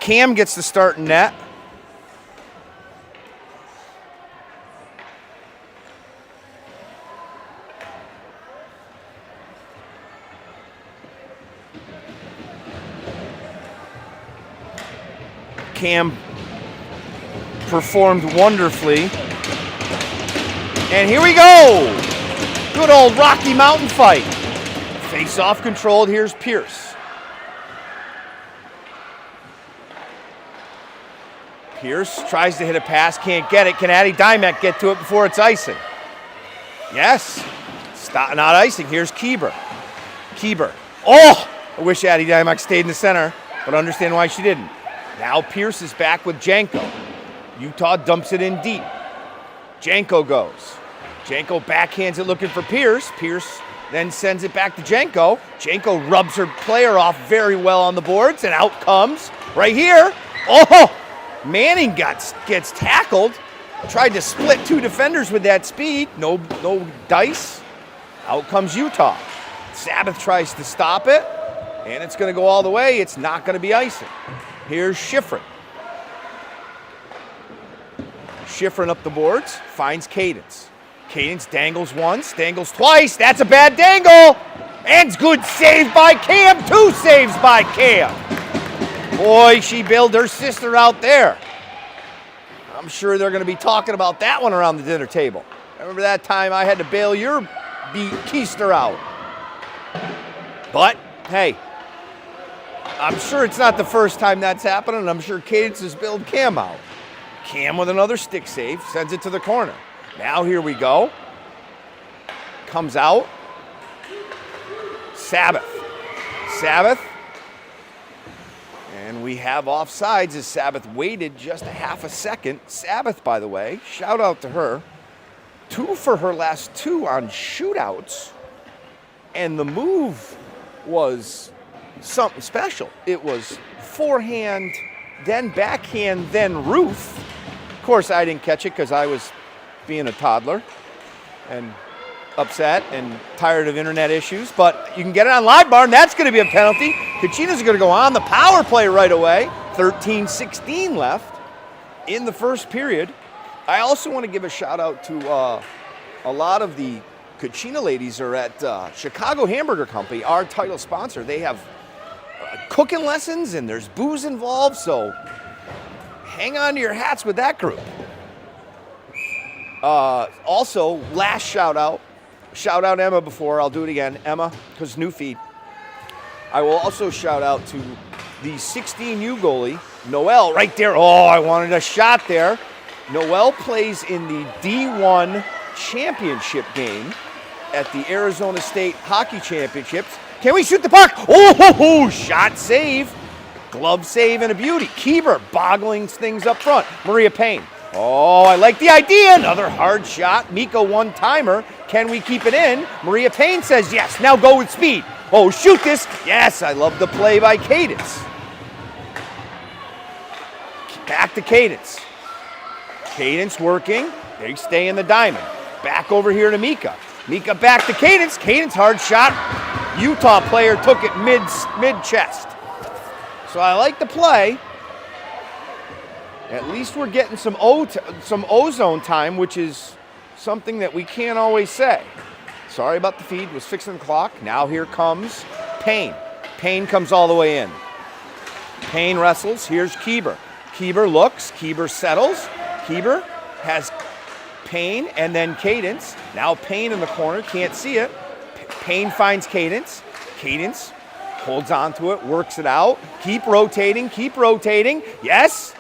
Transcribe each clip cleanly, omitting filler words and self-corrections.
Cam gets the start in net. Cam performed wonderfully. And here we go. Good old Rocky Mountain fight. Face-off controlled. Here's Pierce. Pierce tries to hit a pass, can't get it. Can Addie Dymek get to it before it's icing? Yes. Stop, not icing. Here's Kieber. Kieber. Oh! I wish Addie Dymek stayed in the center, but I understand why she didn't. Now Pierce is back with Janko. Utah dumps it in deep. Janko goes. Janko backhands it looking for Pierce. Pierce then sends it back to Janko. Janko rubs her player off very well on the boards, and out comes, right here. Oh! Manning gets tackled. Tried to split two defenders with that speed. No dice. Out comes Utah. Sabbath tries to stop it, and it's going to go all the way. It's not going to be icing. Here's Schifrin. Schifrin up the boards, finds Cadence. Cadence dangles once, dangles twice. That's a bad dangle. And good save by Cam. 2 saves by Cam. Boy, she bailed her sister out there. I'm sure they're going to be talking about that one around the dinner table. Remember that time I had to bail your keister out? But, hey, I'm sure it's not the first time that's happened, and I'm sure Cadence has bailed Cam out. Cam with another stick save, sends it to the corner. Now here we go. Comes out. Sabbath. Sabbath. And we have offsides as Sabbath waited just a half a second. Sabbath, by the way, shout out to her. 2 for her last 2 on shootouts. And the move was something special. It was forehand, then backhand, then roof. Of course, I didn't catch it because I was being a toddler and upset and tired of internet issues, but you can get it on Live Bar, and that's going to be a penalty. Kachina's going to go on the power play right away. 13-16 left in the first period. I also want to give a shout out to a lot of the Kachina ladies are at Chicago Hamburger Company, our title sponsor. They have cooking lessons and there's booze involved, so hang on to your hats with that group. Also, last shout out Emma before, I'll do it again, Emma, because new feed. I will also shout out to the 16U goalie, Noel, right there. Oh, I wanted a shot there. Noel plays in the D1 championship game at the Arizona State Hockey Championships. Can we shoot the puck? Oh, shot save. Glove save and a beauty. Kieber boggling things up front. Maria Payne. Oh, I like the idea. Another hard shot. Mika one-timer. Can we keep it in? Maria Payne says yes. Now go with speed. Oh, shoot this. Yes, I love the play by Cadence. Back to Cadence. Cadence working. They stay in the diamond. Back over here to Mika. Mika back to Cadence. Cadence hard shot. Utah player took it mid-chest. So I like the play. At least we're getting some ozone time, which is something that we can't always say. Sorry about the feed, was fixing the clock. Now here comes Payne. Payne comes all the way in. Payne wrestles, here's Kieber. Kieber looks, Kieber settles. Kieber has Payne and then Cadence. Now Payne in the corner, can't see it. Payne finds Cadence. Cadence holds on to it, works it out. Keep rotating, yes.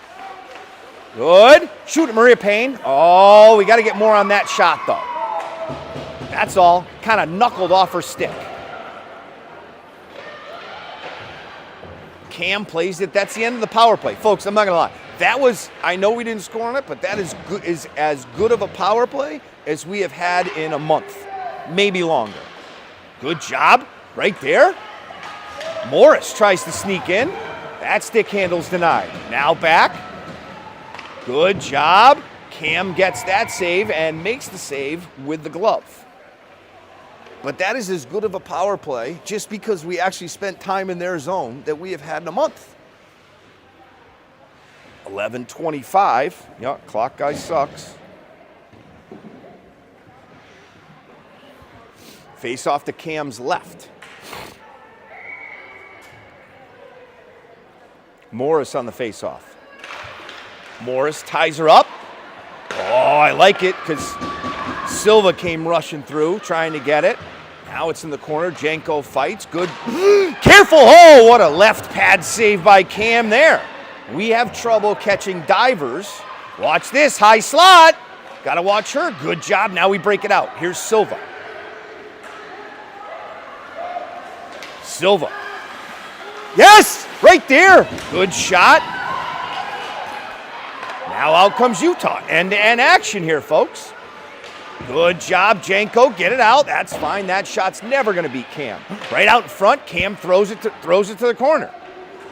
Good. Shoot it, Maria Payne. Oh, we got to get more on that shot, though. That's all. Kind of knuckled off her stick. Cam plays it. That's the end of the power play. Folks, I'm not going to lie. That was, I know we didn't score on it, but that is as good of a power play as we have had in a month, maybe longer. Good job, right there. Morris tries to sneak in. That stick handle's denied. Now back. Good job. Cam gets that save and makes the save with the glove. But that is as good of a power play just because we actually spent time in their zone that we have had in a month. 11:25. Yeah, clock guy sucks. Face off to Cam's left. Morris on the face-off. Morris ties her up. Oh, I like it because Silva came rushing through, trying to get it. Now it's in the corner. Janko fights. Good. Careful. Oh, what a left pad save by Cam there. We have trouble catching divers. Watch this. High slot. Got to watch her. Good job. Now we break it out. Here's Silva. Silva. Yes, right there. Good shot. Now out comes Utah. End-to-end action here, folks. Good job, Janko. Get it out. That's fine. That shot's never going to beat Cam. Right out in front. Cam throws it to the corner.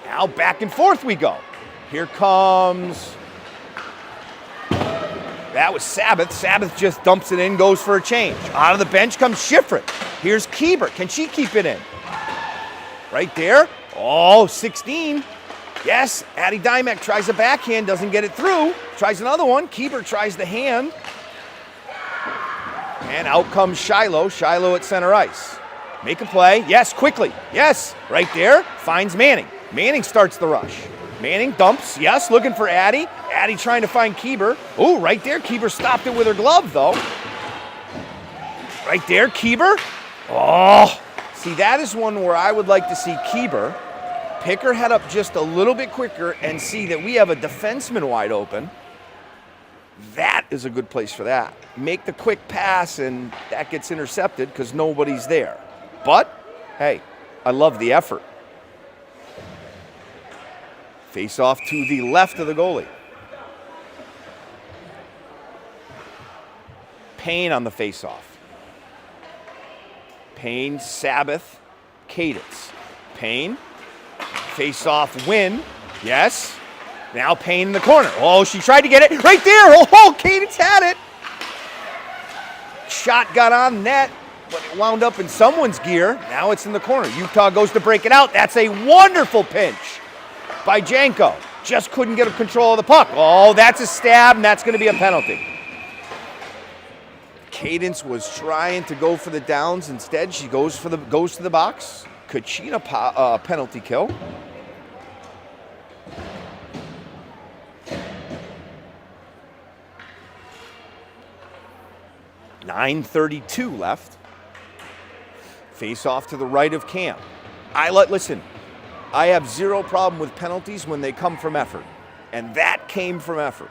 Now back and forth we go. Here comes. That was Sabbath. Sabbath just dumps it in, goes for a change. Out of the bench comes Schifrin. Here's Keeber. Can she keep it in? Right there. Oh, 16. Yes, Addie Dymek tries a backhand, doesn't get it through. Tries another one. Keeber tries the hand. And out comes Shiloh. Shiloh at center ice. Make a play. Yes, quickly. Yes, right there. Finds Manning. Manning starts the rush. Manning dumps. Yes, looking for Addie. Addie trying to find Keeber. Oh, right there. Keeber stopped it with her glove, though. Right there, Keeber. Oh, see, that is one where I would like to see Keeber pick her head up just a little bit quicker and see that we have a defenseman wide open. That is a good place for that. Make the quick pass and that gets intercepted because nobody's there. But, hey, I love the effort. Face off to the left of the goalie. Payne on the face off. Payne, Sabbath, Cadence. Payne, face off, win. Yes. Now Payne in the corner. Oh, she tried to get it right there. Oh, Cadence had it. Shot got on net, but it wound up in someone's gear. Now it's in the corner. Utah goes to break it out. That's a wonderful pinch by Janko. Just couldn't get control of the puck. Oh, that's a stab, and that's going to be a penalty. Cadence was trying to go for the downs. Instead, she goes to the box. Kachina penalty kill. .9:32 left. Face off to the right of Cam. Listen, I have zero problem with penalties when they come from effort, and that came from effort.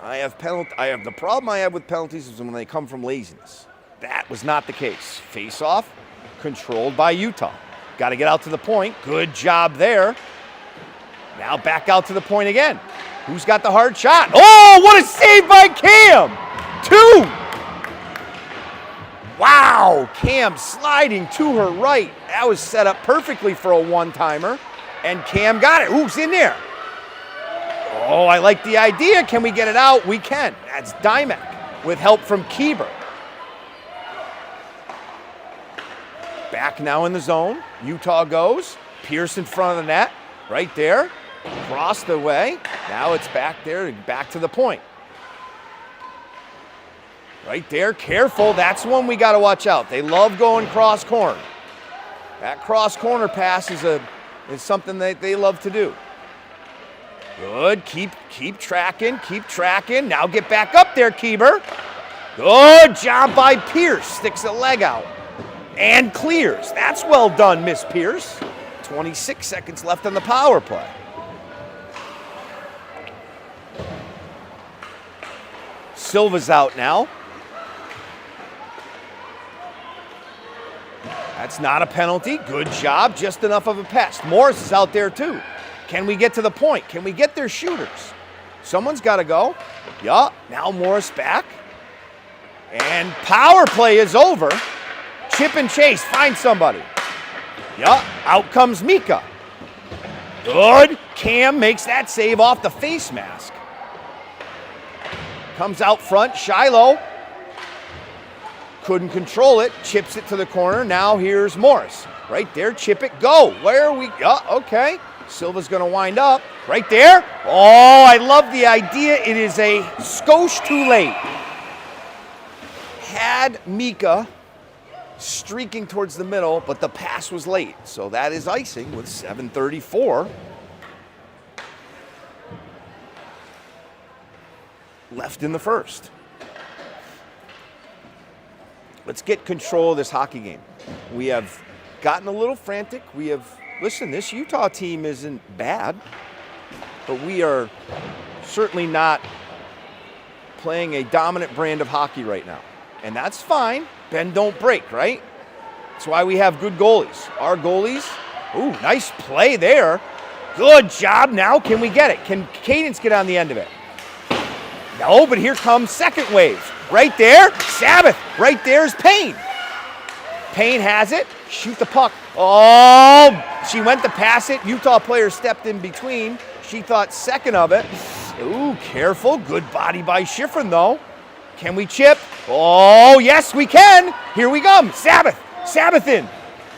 The problem I have with penalties is when they come from laziness. That was not the case. Face off, controlled by Utah. Got to get out to the point. Good job there. Now back out to the point again. Who's got the hard shot? Oh, what a save by Cam! 2! Wow, Cam sliding to her right. That was set up perfectly for a one-timer. And Cam got it. Who's in there? Oh, I like the idea. Can we get it out? We can. That's Dymek with help from Keeber. Back now in the zone. Utah goes. Pierce in front of the net. Right there. Across the way. Now it's back there, back to the point. Right there, careful. That's one we got to watch out. They love going cross corner. That cross corner pass is something that they love to do. Good, keep tracking, keep tracking. Now get back up there, Keeber. Good job by Pierce. Sticks a leg out and clears. That's well done, Miss Pierce. 26 seconds left on the power play. Silva's out now. That's not a penalty. Good job. Just enough of a pass. Morris is out there too. Can we get to the point? Can we get their shooters? Someone's got to go. Yeah, now Morris back. And power play is over. Chip and chase, find somebody. Yeah, out comes Mika. Good. Cam makes that save off the face mask. Comes out front, Shiloh. Couldn't control it, chips it to the corner. Now here's Morris. Right there, chip it, go. Where are we? Yeah, okay. Silva's gonna wind up. Right there. Oh, I love the idea. It is a skosh too late. Had Mika streaking towards the middle, but the pass was late. So that is icing with 7:34 left in the first. Let's get control of this hockey game. We have gotten a little frantic. Listen, this Utah team isn't bad, but we are certainly not playing a dominant brand of hockey right now. And that's fine. Bend don't break, right? That's why we have good goalies. Our goalies, ooh, nice play there. Good job. Now can we get it? Can Cadence get on the end of it? No, but here comes second wave. Right there, Sabbath. Right there's Payne. Payne has it. Shoot the puck. Oh, she went to pass it. Utah player stepped in between. She thought second of it. Ooh, careful. Good body by Schifrin, though. Can we chip? Oh, yes, we can. Here we come. Sabbath. Sabbath in.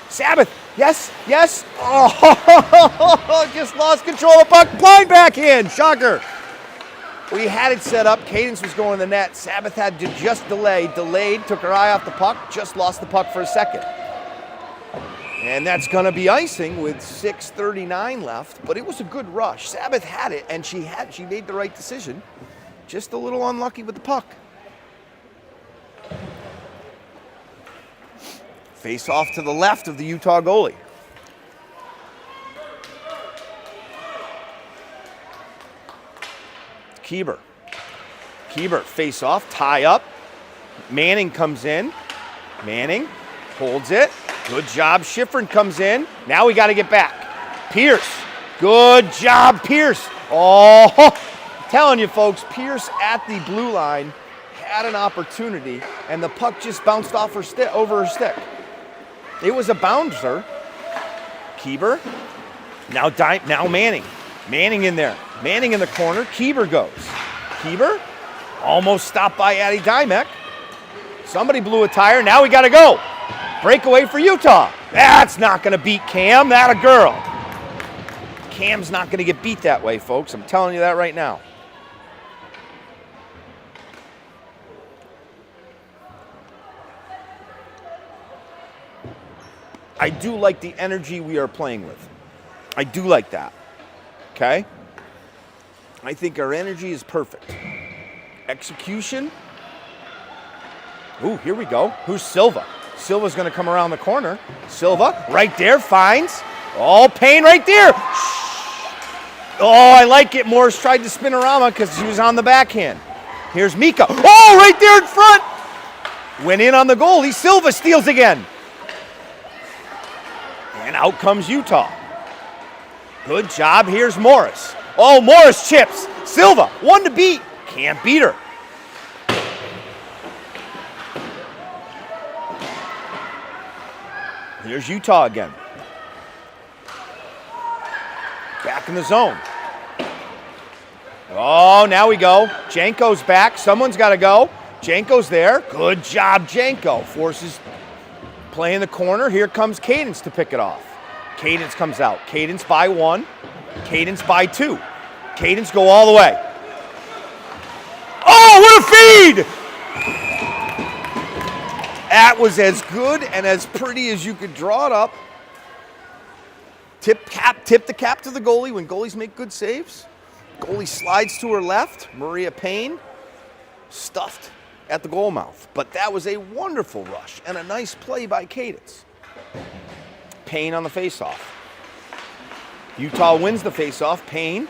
Sabbath. Yes, yes. Oh, just lost control of the puck. Blind backhand. Shocker. We had it set up. Cadence was going to the net. Sabbath had to just delayed, took her eye off the puck, just lost the puck for a second. And that's going to be icing with 6:39 left, but it was a good rush. Sabbath had it, and she made the right decision. Just a little unlucky with the puck. Face off to the left of the Utah goalie. Keeber, face off, tie up. Manning comes in. Manning holds it. Good job. Schifrin comes in. Now we got to get back. Pierce. Good job, Pierce. Oh, I'm telling you, folks, Pierce at the blue line had an opportunity, and the puck just bounced off her stick, over her stick. It was a bouncer. Keeber. Now Manning. Manning in there. Manning in the corner. Keeber goes. Keeber almost stopped by Addie Dymek. Somebody blew a tire. Now we got to go. Breakaway for Utah. That's not going to beat Cam. That a girl. Cam's not going to get beat that way, folks. I'm telling you that right now. I do like the energy we are playing with. I do like that. Okay? I think our energy is perfect. Execution. Ooh, here we go. Who's Silva? Silva's going to come around the corner. Silva, right there, finds. Oh, Payne right there. Oh, I like it. Morris tried to spin around because she was on the backhand. Here's Mika. Oh, right there in front. Went in on the goalie. Silva steals again. And out comes Utah. Good job. Here's Morris. Oh, Morris chips. Silva, one to beat. Can't beat her. Here's Utah again. Back in the zone. Oh, now we go. Janko's back. Someone's got to go. Janko's there. Good job, Janko. Forces play in the corner. Here comes Cadence to pick it off. Cadence comes out. Cadence by one. Cadence by two. Cadence go all the way. Oh, what a feed! That was as good and as pretty as you could draw it up. Tip the cap to the goalie when goalies make good saves. Goalie slides to her left. Maria Payne stuffed at the goal mouth. But that was a wonderful rush and a nice play by Cadence. Payne on the faceoff. Utah wins the faceoff. Payne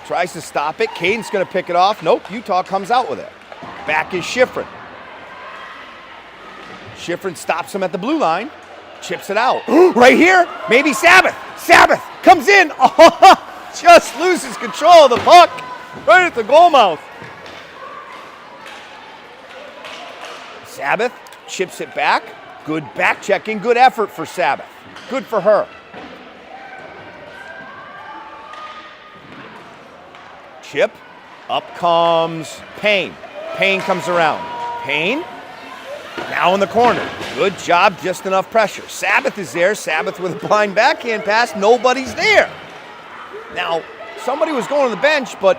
tries to stop it. Cadence going to pick it off. Nope, Utah comes out with it. Back is Schifrin. Schifrin stops him at the blue line. Chips it out. Right here, maybe Sabbath. Sabbath comes in. Oh, just loses control of the puck. Right at the goal mouth. Sabbath chips it back. Good back checking. Good effort for Sabbath. Good for her. Chip. Up comes Payne. Payne comes around. Payne. Now in the corner. Good job. Just enough pressure. Sabbath is there. Sabbath with a blind backhand pass. Nobody's there. Now, somebody was going to the bench, but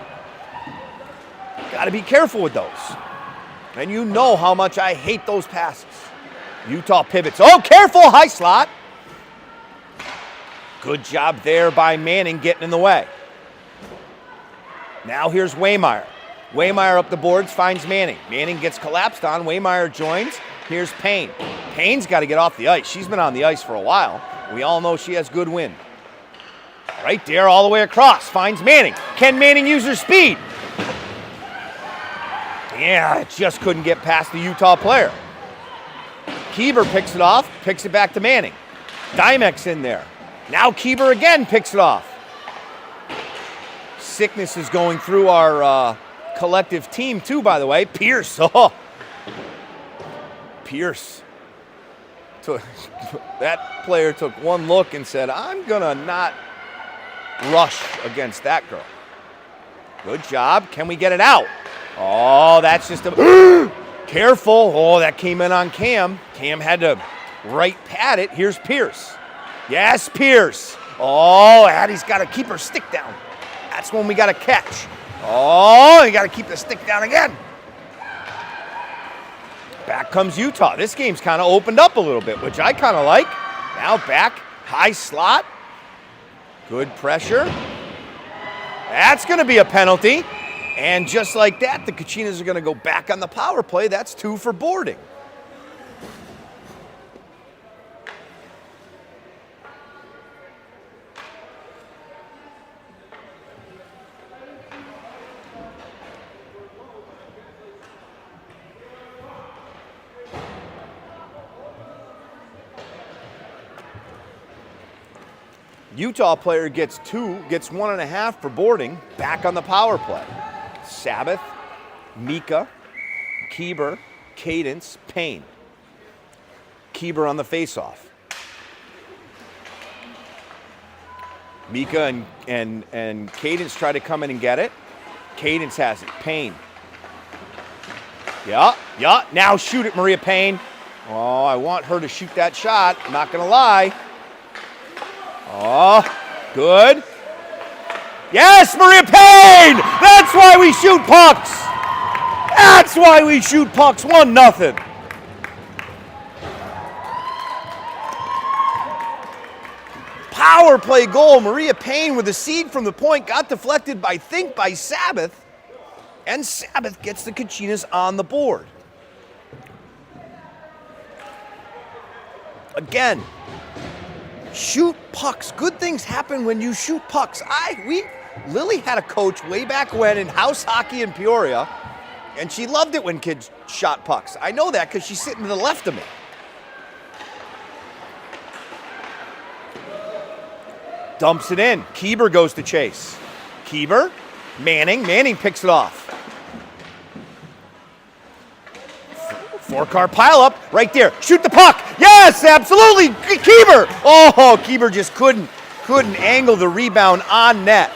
got to be careful with those. And you know how much I hate those passes. Utah pivots. Oh, careful. High slot. Good job there by Manning getting in the way. Now here's Waymeyer. Waymeyer up the boards, finds Manning. Manning gets collapsed on. Waymeyer joins. Here's Payne. Payne's got to get off the ice. She's been on the ice for a while. We all know she has good wind. Right there, all the way across. Finds Manning. Can Manning use her speed? Yeah, it just couldn't get past the Utah player. Keeber picks it off, picks it back to Manning. Dimek's in there. Now Keeber again picks it off. Sickness is going through our collective team too, by the way. Pierce, oh. Pierce. That player took one look and said, I'm gonna not rush against that girl. Good job. Can we get it out? Oh, that's just a... Careful. Oh, that came in on Cam. Cam had to right pad it. Here's Pierce. Yes, Pierce. Oh, Addie's got to keep her stick down. That's when we got to catch. Oh, you got to keep the stick down again. Back comes Utah. This game's kind of opened up a little bit, which I kind of like. Now back, high slot. Good pressure. That's going to be a penalty. And just like that, the Kachinas are going to go back on the power play. That's 2 for boarding. Utah player gets 1.5 for boarding, back on the power play. Sabbath, Mika, Keeber, Cadence, Payne. Keeber on the faceoff. Mika and Cadence try to come in and get it. Cadence has it. Payne. Yeah. Now shoot it, Maria Payne. Oh, I want her to shoot that shot. I'm not going to lie. Oh, good. Yes, Maria Payne! That's why we shoot pucks! That's why we shoot pucks. 1-0. Power play goal. Maria Payne with a seed from the point. Got deflected by Sabbath. And Sabbath gets the Kachinas on the board. Again, shoot pucks. Good things happen when you shoot pucks. Lily had a coach way back when in house hockey in Peoria, and she loved it when kids shot pucks. I know that because she's sitting to the left of me. Dumps it in. Keeber goes to chase. Keeber, Manning picks it off. 4-car pileup right there. Shoot the puck. Yes, absolutely. Keeber. Oh, Keeber just couldn't angle the rebound on net.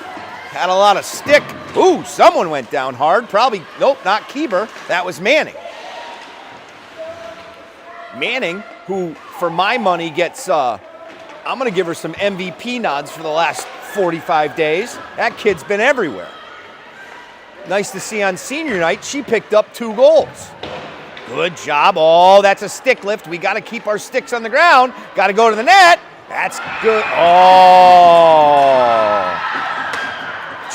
Had a lot of stick. Ooh, someone went down hard. Probably, nope, not Keeber. That was Manning. Manning, who for my money gets, I'm going to give her some MVP nods for the last 45 days. That kid's been everywhere. Nice to see on senior night, she picked up 2 goals. Good job. Oh, that's a stick lift. We got to keep our sticks on the ground. Got to go to the net. That's good. Oh.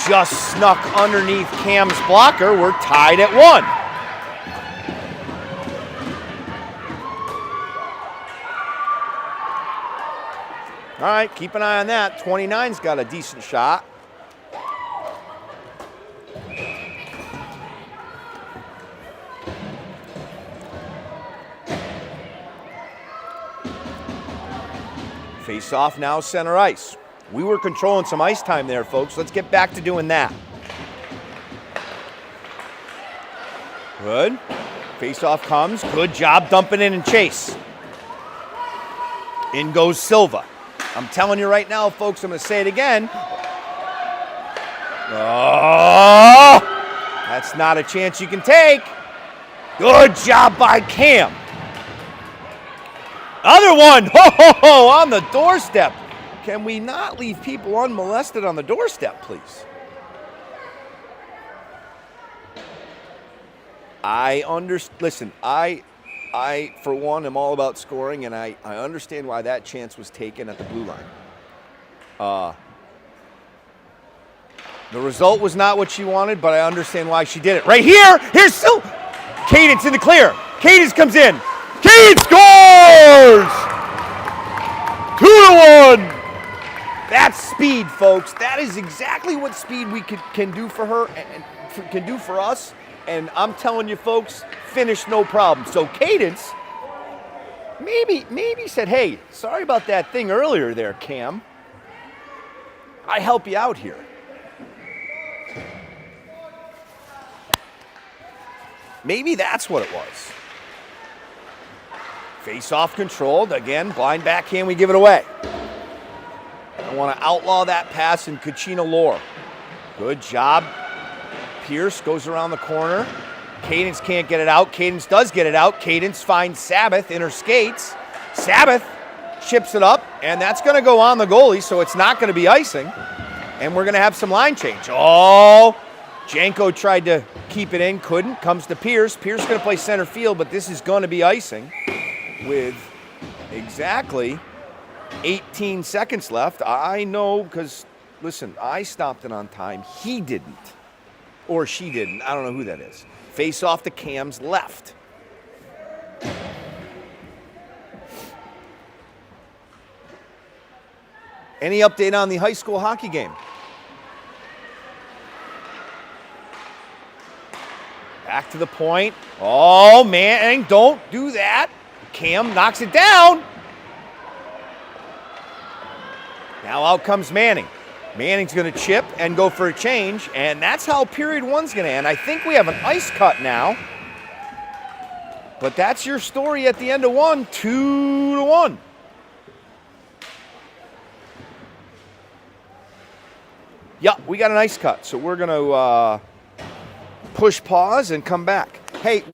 Just snuck underneath Cam's blocker. We're tied at 1. All right, keep an eye on that. 29's got a decent shot. Face off now, center ice. We were controlling some ice time there, folks. Let's get back to doing that. Good. Face-off comes. Good job dumping in and chase. In goes Silva. I'm telling you right now, folks, I'm going to say it again. Oh, that's not a chance you can take. Good job by Cam. Other one, on the doorstep. Can we not leave people unmolested on the doorstep, please? Listen, I for one am all about scoring, and I understand why that chance was taken at the blue line. The result was not what she wanted, but I understand why she did it. Right here, here's Cadence in the clear. Cadence comes in. Cadence scores! 2-1. That's speed, folks. That is exactly what speed we can do for her and can do for us. And I'm telling you, folks, finish no problem. So Cadence maybe said, hey, sorry about that thing earlier there, Cam. I help you out here. Maybe that's what it was. Face-off controlled. Again, blind backhand, we give it away. I want to outlaw that pass in Kachina Lore. Good job. Pierce goes around the corner. Cadence can't get it out. Cadence does get it out. Cadence finds Sabbath in her skates. Sabbath chips it up, and that's going to go on the goalie, so it's not going to be icing. And we're going to have some line change. Oh, Janko tried to keep it in, couldn't. Comes to Pierce. Pierce going to play center field, but this is going to be icing with exactly 18 seconds left. I know because, listen, I stopped it on time. He didn't. Or she didn't. I don't know who that is. Face off to Cam's left. Any update on the high school hockey game? Back to the point. Oh, man, don't do that. Cam knocks it down. Now out comes Manning. Manning's going to chip and go for a change, and that's how period one's going to end. I think we have an ice cut now. But that's your story at the end of one, 2-1. Yeah, we got an ice cut, so we're going to push pause and come back. Hey.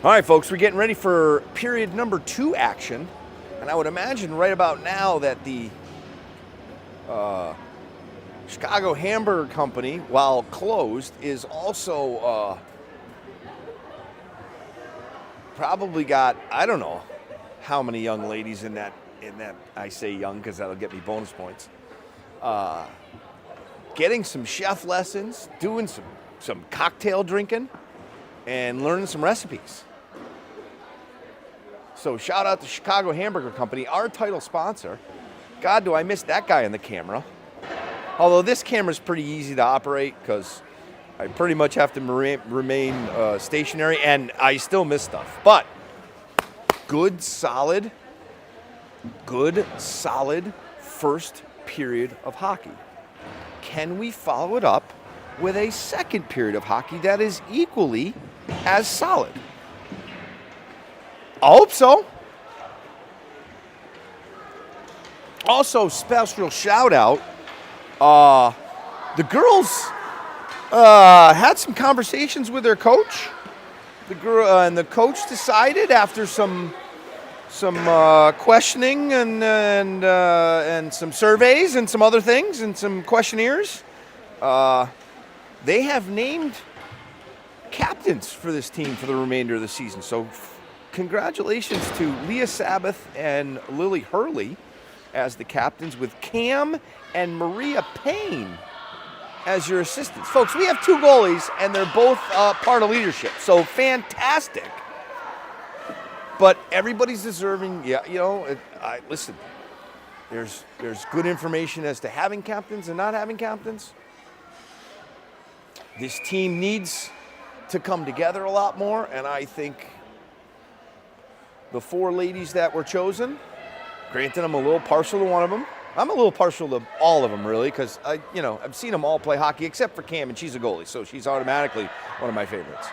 All right, folks, we're getting ready for period number 2 action. And I would imagine right about now that the Chicago Hamburger Company, while closed, is also probably got, I don't know how many young ladies in that, I say young because that'll get me bonus points, getting some chef lessons, doing some cocktail drinking, and learning some recipes. So shout out to Chicago Hamburger Company, our title sponsor. God, do I miss that guy in the camera. Although this camera's pretty easy to operate because I pretty much have to remain stationary, and I still miss stuff. But good, solid first period of hockey. Can we follow it up with a second period of hockey that is equally as solid? I hope so. Also, special shout out. The girls had some conversations with their coach. The girl and the coach decided after some questioning and some surveys and some other things and some questionnaires. They have named captains for this team for the remainder of the season. So congratulations to Leah Sabbath and Lily Hurley as the captains, with Cam and Maria Payne as your assistants. Folks, we have 2 goalies, and they're both part of leadership. So fantastic. But everybody's deserving. Yeah, you know, listen, there's good information as to having captains and not having captains. This team needs to come together a lot more, and I think the 4 ladies that were chosen, granted I'm a little partial to one of them. I'm a little partial to all of them, really, because I've seen them all play hockey except for Cam, and she's a goalie, so she's automatically one of my favorites.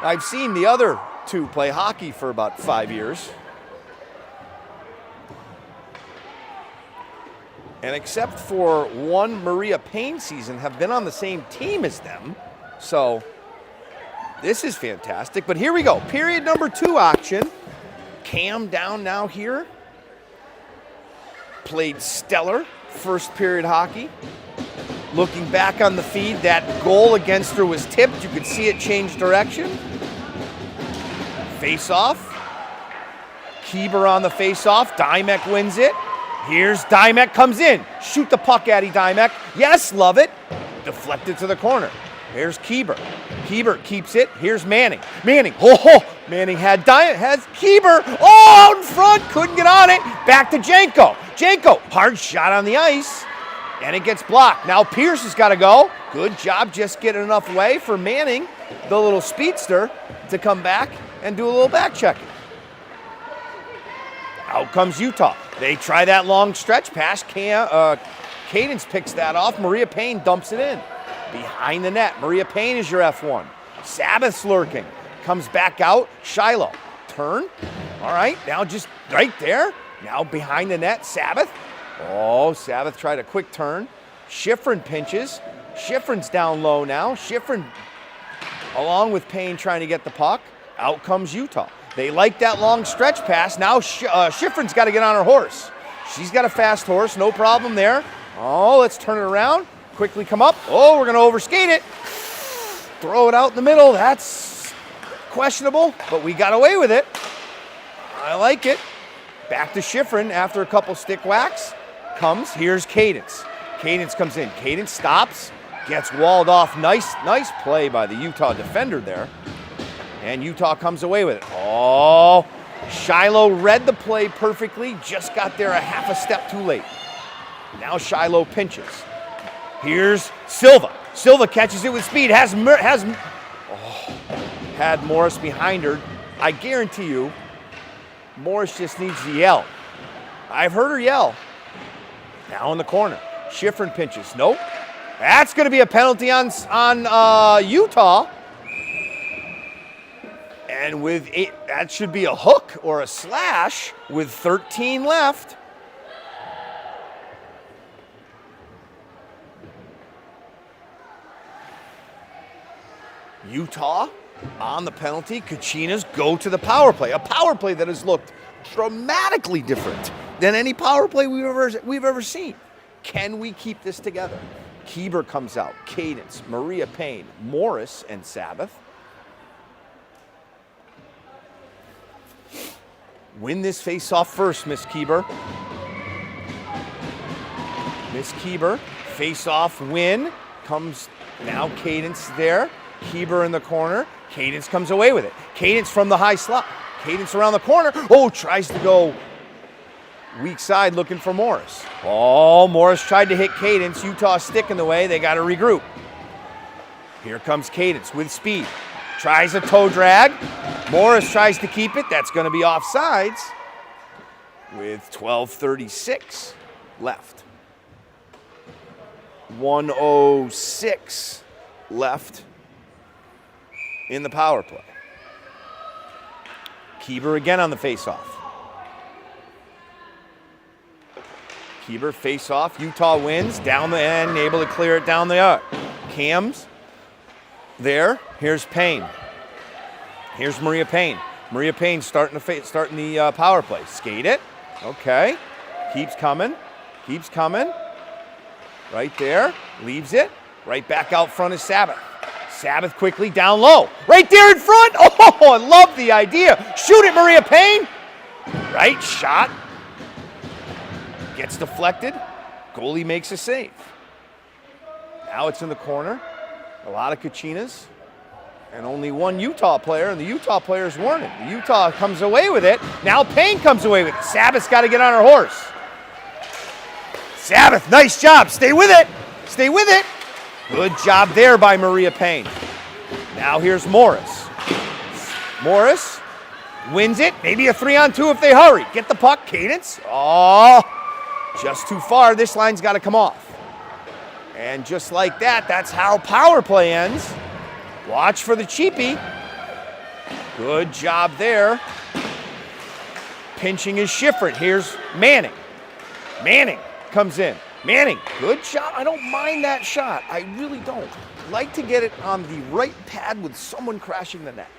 I've seen the other 2 play hockey for about 5 years. And except for one Maria Payne season, have been on the same team as them. So this is fantastic. But here we go. Period number 2 action. Cam down now here. Played stellar first period hockey. Looking back on the feed, that goal against her was tipped. You could see it change direction. Face-off. Kieber on the face-off. Dymek wins it. Here's Dymek, comes in. Shoot the puck, Addie Dymek. Yes, love it. Deflected to the corner. Here's Kieber. Kieber keeps it. Here's Manning. Manning. Manning has Kieber. Oh, out in front. Couldn't get on it. Back to Janko. Janko. Hard shot on the ice. And it gets blocked. Now Pierce has got to go. Good job just getting enough way for Manning, the little speedster, to come back and do a little back checking. Out comes Utah. They try that long stretch pass. Cadence picks that off. Maria Payne dumps it in. Behind the net. Maria Payne is your F1. Sabbath's lurking. Comes back out. Shiloh. Turn. All right. Now just right there. Now behind the net. Sabbath. Oh, Sabbath tried a quick turn. Schifrin pinches. Schifrin's down low now. Schifrin, along with Payne, trying to get the puck. Out comes Utah. They like that long stretch pass. Now Schifrin's got to get on her horse. She's got a fast horse, no problem there. Oh, let's turn it around. Quickly come up. Oh, we're going to overskate it. Throw it out in the middle. That's questionable, but we got away with it. I like it. Back to Schifrin after a couple stick whacks. Here's Cadence. Cadence comes in. Cadence stops, gets walled off. Nice play by the Utah defender there. And Utah comes away with it. Oh, Shiloh read the play perfectly, just got there a half a step too late. Now Shiloh pinches. Here's Silva. Silva catches it with speed, had Morris behind her. I guarantee you, Morris just needs to yell. I've heard her yell. Now in the corner. Schifrin pinches. Nope. That's going to be a penalty on Utah. And that should be a hook or a slash with 13 left. Utah On the penalty, Kachinas go to the power play. A power play that has looked dramatically different than any power play we've ever seen. Can we keep this together? Keeber comes out, Cadence, Maria Payne, Morris, and Sabbath. Win this face-off first, Miss Keeber. Miss Keeber, face-off win. Comes now Cadence there. Keeber in the corner. Cadence comes away with it. Cadence from the high slot. Cadence around the corner. Oh, tries to go weak side looking for Morris. Oh, Morris tried to hit Cadence. Utah stick in the way. They got to regroup. Here comes Cadence with speed. Tries a toe drag. Morris tries to keep it. That's going to be offsides with 12:36 left. 1:06 left in the power play. Keeber again on the faceoff. Keeber face-off. Utah wins down the end, able to clear it down the arc. Cam's there. Here's Payne. Here's Maria Payne. Maria Payne starting the power play. Skate it. Okay. Keeps coming. Keeps coming. Right there. Leaves it. Right back out front is Sabbath. Sabbath quickly down low. Right there in front. Oh, I love the idea. Shoot it, Maria Payne. Right shot. Gets deflected. Goalie makes a save. Now it's in the corner. A lot of Kachinas. And only one Utah player, and the Utah players weren't it. The Utah comes away with it. Now Payne comes away with it. Sabbath's got to get on her horse. Sabbath, nice job. Stay with it. Stay with it. Good job there by Maria Payne. Now here's Morris. Morris wins it. Maybe a 3-on-2 if they hurry. Get the puck, Cadence. Oh, just too far. This line's got to come off. And just like that, that's how power play ends. Watch for the cheapie. Good job there. Pinching is Schifrin. Here's Manning. Manning comes in. Manning, good shot. I don't mind that shot. I really don't. Like to get it on the right pad with someone crashing the net.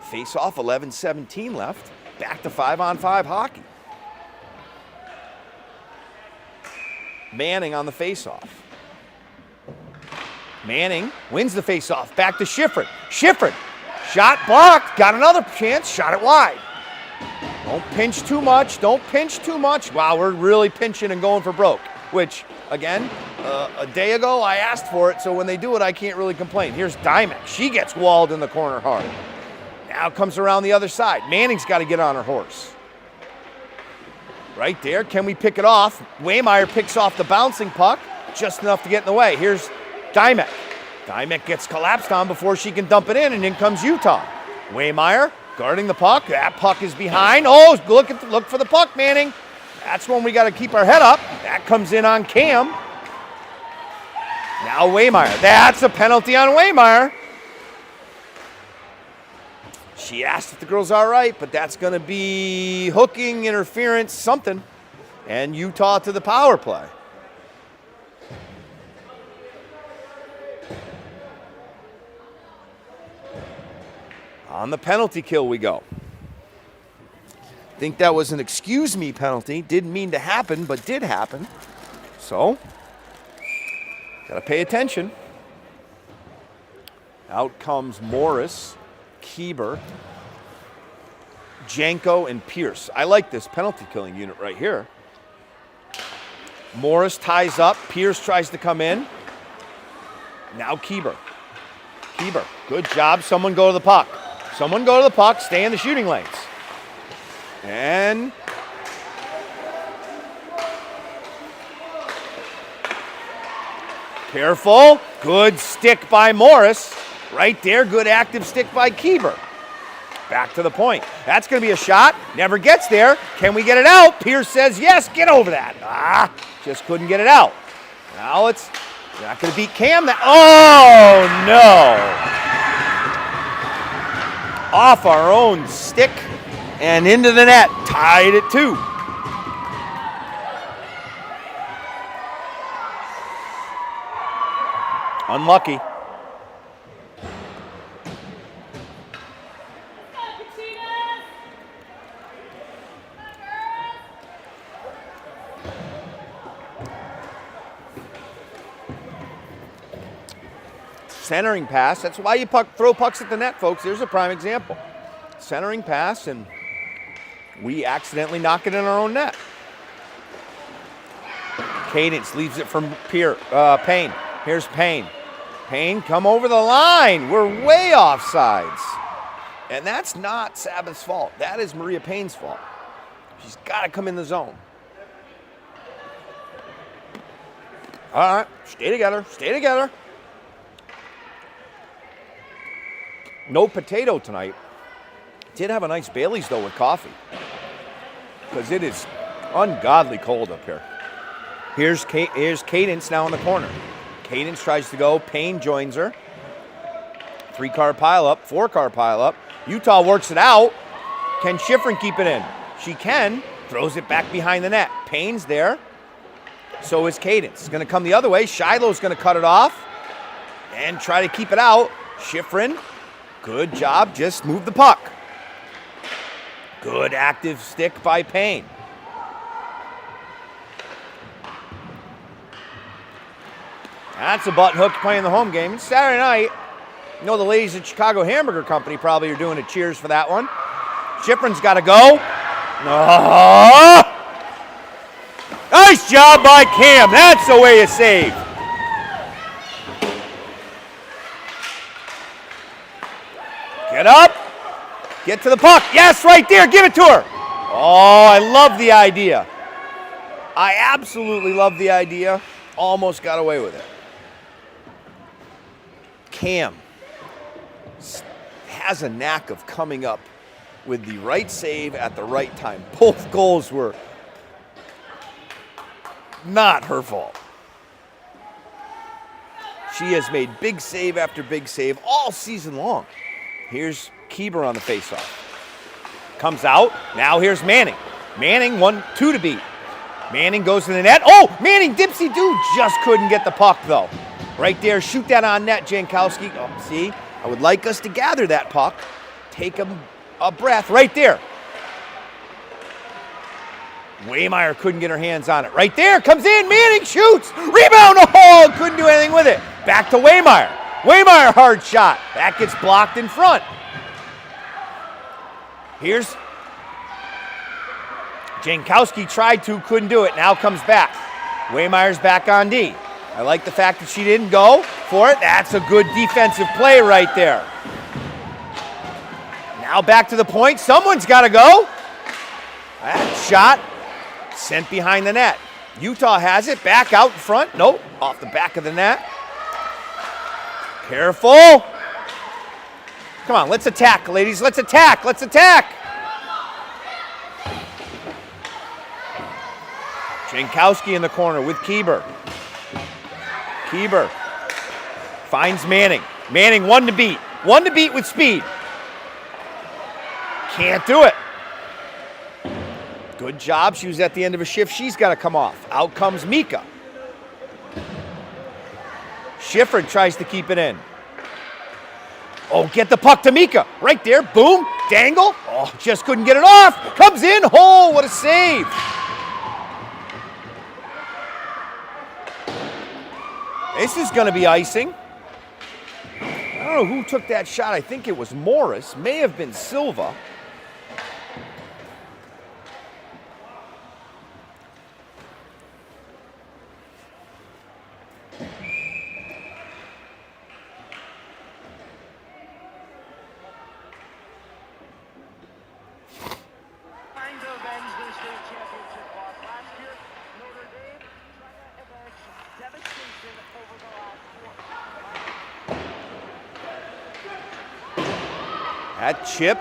Face off, 11:17 left. Back to 5-on-5 hockey. Manning on the face-off. Manning wins the face-off. Back to Schifrin. Schifrin, shot blocked. Got another chance. Shot it wide. Don't pinch too much. Don't pinch too much. Wow, we're really pinching and going for broke. Which, again, a day ago I asked for it, so when they do it, I can't really complain. Here's Dymek. She gets walled in the corner hard. Now comes around the other side. Manning's got to get on her horse. Right there. Can we pick it off? Waymeyer picks off the bouncing puck. Just enough to get in the way. Here's Dymek. Dymek gets collapsed on before she can dump it in comes Utah. Waymeyer guarding the puck. That puck is behind. Oh, look for the puck, Manning. That's when we got to keep our head up. That comes in on Cam. Now Waymeyer. That's a penalty on Waymeyer. She asked if the girl's all right, but that's going to be hooking, interference, something. And Utah to the power play. On the penalty kill we go. Think that was an excuse me penalty. Didn't mean to happen, but did happen. So, gotta pay attention. Out comes Morris, Keeber, Janko, and Pierce. I like this penalty killing unit right here. Morris ties up. Pierce tries to come in. Now Keeber. Keeber, good job. Someone go to the puck. Someone go to the puck. Stay in the shooting lanes. And careful. Good stick by Morris. Right there. Good active stick by Keeber. Back to the point. That's going to be a shot. Never gets there. Can we get it out? Pierce says yes. Get over that. Just couldn't get it out. Now it's not going to beat Cam. Oh, no. Off our own stick and into the net. Tied at 2. Unlucky. Centering pass. That's why you throw pucks at the net, folks. There's a prime example. Centering pass, and we accidentally knock it in our own net. Cadence leaves it from Payne. Here's Payne. Payne, come over the line. We're way off sides. And that's not Sabbath's fault. That is Maria Payne's fault. She's got to come in the zone. All right, stay together, stay together. No potato tonight. Did have a nice Bailey's, though, with coffee. Because it is ungodly cold up here. Here's Cadence now in the corner. Cadence tries to go. Payne joins her. 3-car pileup, 4-car pileup. Utah works it out. Can Schifrin keep it in? She can. Throws it back behind the net. Payne's there. So is Cadence. It's going to come the other way. Shiloh's going to cut it off and try to keep it out. Schifrin, good job. Just move the puck. Good active stick by Payne. That's a button hook playing the home game. It's Saturday night. You know the ladies at Chicago Hamburger Company probably are doing a cheers for that one. Schifrin's got to go. Oh! Nice job by Cam. That's the way you save. Get up. Get to the puck. Yes, right there. Give it to her. Oh, I love the idea. I absolutely love the idea. Almost got away with it. Cam has a knack of coming up with the right save at the right time. Both goals were not her fault. She has made big save after big save all season long. Here's Keeber on the faceoff. Comes out. Now here's Manning. Manning 1-2 to beat. Manning goes to the net. Oh, Manning dipsy-do. Just couldn't get the puck, though. Right there. Shoot that on net, Jankowski. Oh, see? I would like us to gather that puck. Take a breath. Right there. Waymeyer couldn't get her hands on it. Right there. Comes in. Manning shoots. Rebound. Oh, couldn't do anything with it. Back to Waymeyer. Waymeyer, hard shot. That gets blocked in front. Here's Jankowski tried to, couldn't do it. Now comes back. Waymeyer's back on D. I like the fact that she didn't go for it. That's a good defensive play right there. Now back to the point. Someone's got to go. That shot sent behind the net. Utah has it. Back out in front. Nope. Off the back of the net. Careful. Come on, let's attack, ladies. Let's attack. Let's attack. Jankowski in the corner with Keeber. Keeber finds Manning. Manning, one to beat. One to beat with speed. Can't do it. Good job. She was at the end of a shift. She's got to come off. Out comes Mika. Schifrin tries to keep it in. Oh, get the puck to Mika. Right there. Boom. Dangle. Oh, just couldn't get it off. Comes in. Oh, what a save. This is going to be icing. I don't know who took that shot. I think it was Morris. May have been Silva. That chip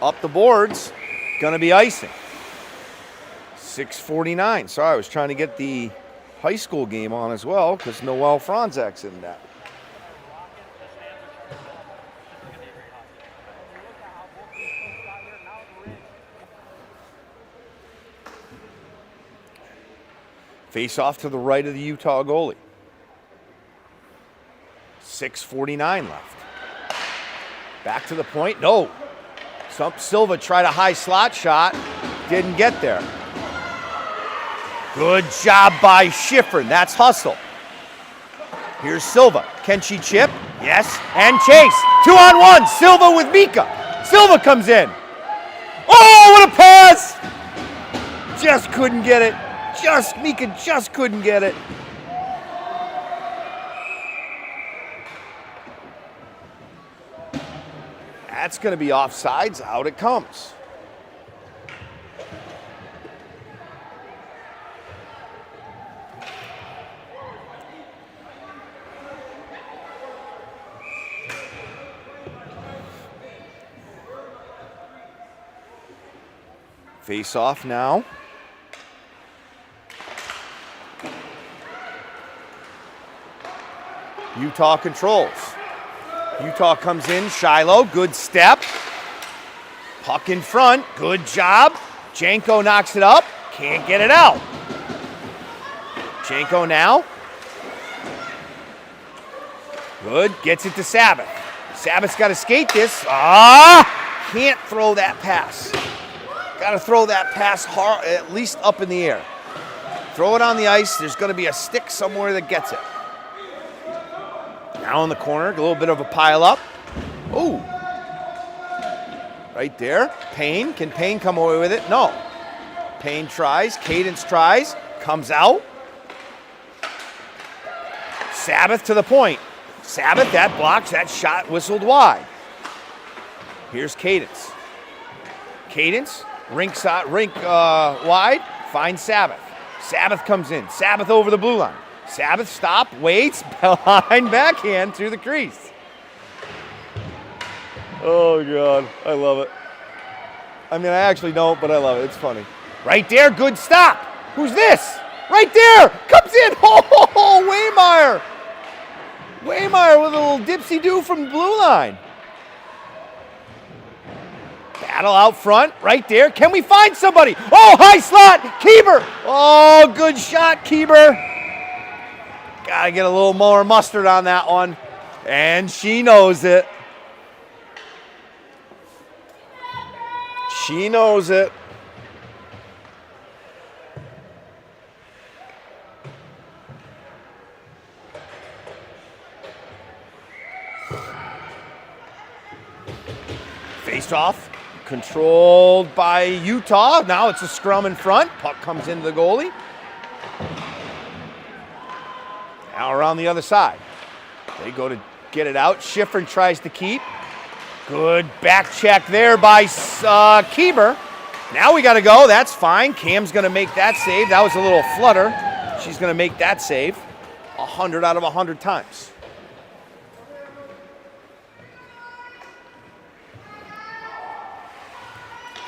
up the boards, gonna be icing. 6:49. Sorry, I was trying to get the high school game on as well because Noel Franzak's in that. Face off to the right of the Utah goalie. 6:49 left. Back to the point. No. Silva tried a high slot shot. Didn't get there. Good job by Schifrin. That's hustle. Here's Silva. Can she chip? Yes. And chase. 2-on-1. Silva with Mika. Silva comes in. Oh, what a pass! Just couldn't get it. Mika just couldn't get it. That's going to be offsides. Out it comes. Face off now. Utah controls. Utah comes in. Shiloh, good step. Puck in front. Good job. Janko knocks it up. Can't get it out. Janko now. Good. Gets it to Sabbath. Sabbath's got to skate this. Can't throw that pass. Got to throw that pass hard, at least up in the air. Throw it on the ice. There's going to be a stick somewhere that gets it. Now in the corner, a little bit of a pile up. Ooh. Right there. Payne. Can Payne come away with it? No. Payne tries. Cadence tries. Comes out. Sabbath to the point. Sabbath, that blocks. That shot whistled wide. Here's Cadence. Cadence. Rink wide, finds Sabbath. Sabbath comes in. Sabbath over the blue line. Sabbath stop, waits, behind backhand through the crease. Oh, God, I love it. I mean, I actually don't, but I love it. It's funny. Right there, good stop. Who's this? Right there, comes in. Oh, Waymeyer. Waymeyer with a little dipsy-do from the blue line. Battle out front, right there. Can we find somebody? Oh, high slot, Keeber. Oh, good shot, Keeber. Gotta get a little more mustard on that one. And she knows it. She knows it. Face off. Controlled by Utah. Now it's a scrum in front. Puck comes into the goalie. Now around the other side. They go to get it out. Schifrin tries to keep. Good back check there by Keeber. Now we got to go. That's fine. Cam's going to make that save. That was a little flutter. She's going to make that save 100 out of 100 times.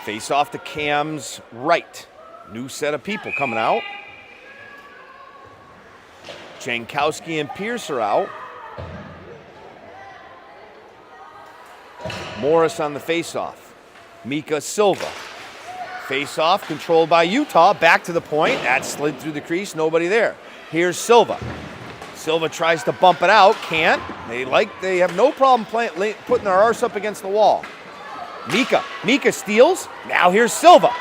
Face off to Cam's right. New set of people coming out. Jankowski and Pierce are out. Morris on the face-off. Mika Silva. Face-off controlled by Utah. Back to the point. That slid through the crease. Nobody there. Here's Silva. Silva tries to bump it out. Can't. They have no problem putting their arse up against the wall. Mika steals. Now here's Silva.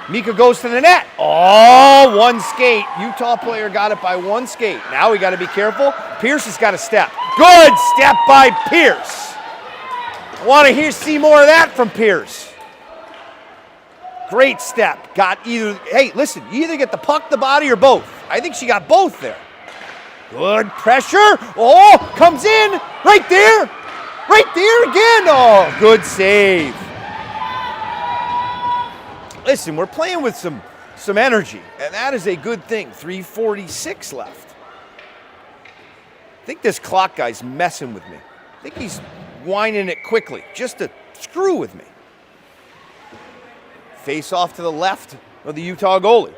Mika goes to the net. Oh, one skate. Utah player got it by one skate. Now we got to be careful. Pierce has got to step. Good step by Pierce. I want to see more of that from Pierce. Great step. Hey, listen, you either get the puck, the body, or both. I think she got both there. Good pressure. Oh, comes in. Right there. Right there again. Oh, good save. Listen, we're playing with some energy, and that is a good thing. 3:46 left. I think this clock guy's messing with me. I think he's winding it quickly just to screw with me. Face off to the left of the Utah goalie.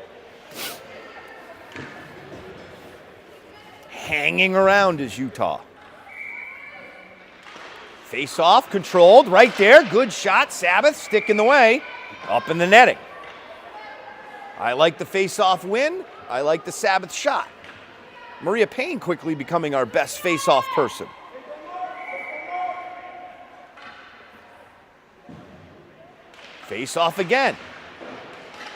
Hanging around is Utah. Face off, controlled, right there. Good shot, Sabbath, stick in the way. Up in the netting. I like the face-off win. I like the Sabbath shot. Maria Payne quickly becoming our best face-off person. Face-off again.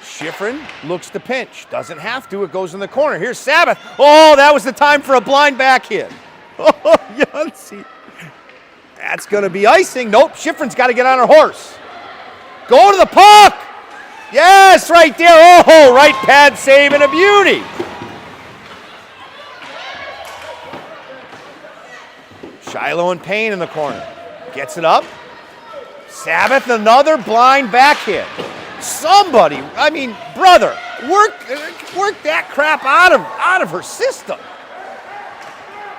Schifrin looks to pinch. Doesn't have to. It goes in the corner. Here's Sabbath. Oh, that was the time for a blind backhand. Oh, Yancey. That's going to be icing. Nope, Schifrin's got to get on her horse. Go to the puck. Yes, right there. Oh, right pad save and a beauty. Shiloh and Payne in the corner. Gets it up. Sabbath, another blind backhand. Somebody, I mean, brother, work that crap out of her system.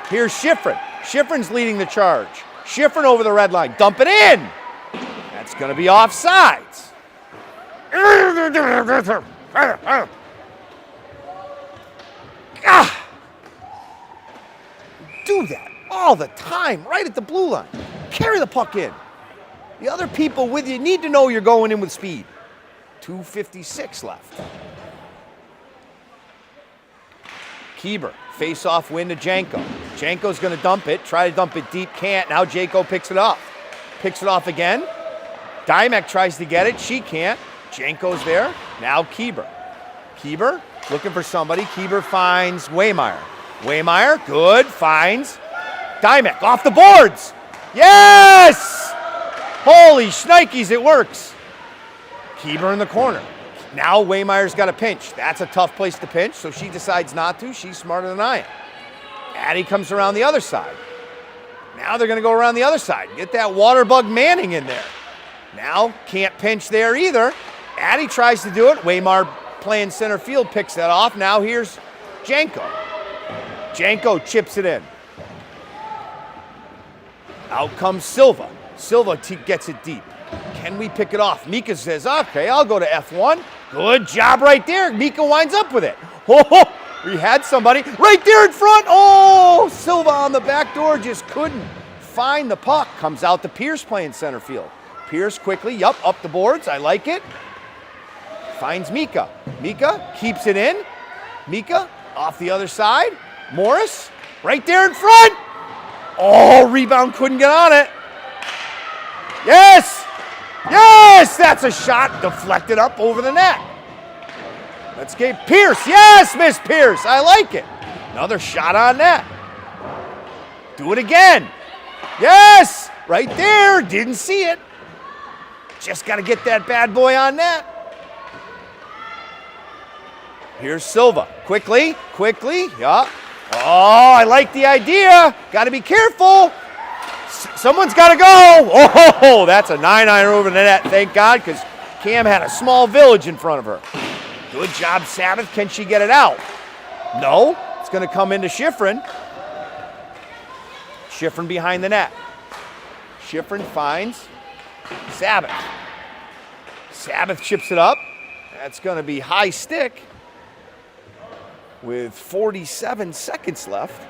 Here's Schifrin. Schifrin's leading the charge. Schifrin over the red line. Dump it in. That's going to be offsides. Do that all the time, right at the blue line. Carry the puck in. The other people with you need to know you're going in with speed. 2:56 left. Kieber, face-off win to Janko. Janko's going to dump it, try to dump it deep, can't. Now Janko picks it up. Picks it off again. Dymek tries to get it, she can't. Janko's there, now Kieber. Kieber, looking for somebody. Kieber finds Waymeyer. Waymeyer, good, finds Dymek, off the boards. Yes! Holy shnikes, it works. Kieber in the corner. Now Waymeyer's got a pinch. That's a tough place to pinch, so she decides not to. She's smarter than I am. Addie comes around the other side. Now they're going to go around the other side. Get that waterbug Manning in there. Now, can't pinch there either. Addie tries to do it. Waymeyer playing center field picks that off. Now here's Janko. Janko chips it in. Out comes Silva. Silva gets it deep. Can we pick it off? Mika says, okay, I'll go to F1. Good job right there. Mika winds up with it. Oh, we had somebody right there in front. Oh, Silva on the back door just couldn't find the puck. Comes out to Pierce playing center field. Pierce quickly, up the boards. I like it. Finds Mika. Mika keeps it in. Mika off the other side. Morris right there in front. Oh, rebound couldn't get on it. Yes! Yes! That's a shot deflected up over the net. Let's get Pierce. Yes, Miss Pierce. I like it. Another shot on net. Do it again. Yes! Right there. Didn't see it. Just got to get that bad boy on net. Here's Silva. Quickly. Yup. Oh, I like the idea. Got to be careful. Someone's got to go. Oh, that's a 9-iron over the net. Thank God, because Cam had a small village in front of her. Good job, Sabbath. Can she get it out? No. It's going to come into Schifrin. Schifrin behind the net. Schifrin finds Sabbath. Sabbath chips it up. That's going to be high stick with 47 seconds left.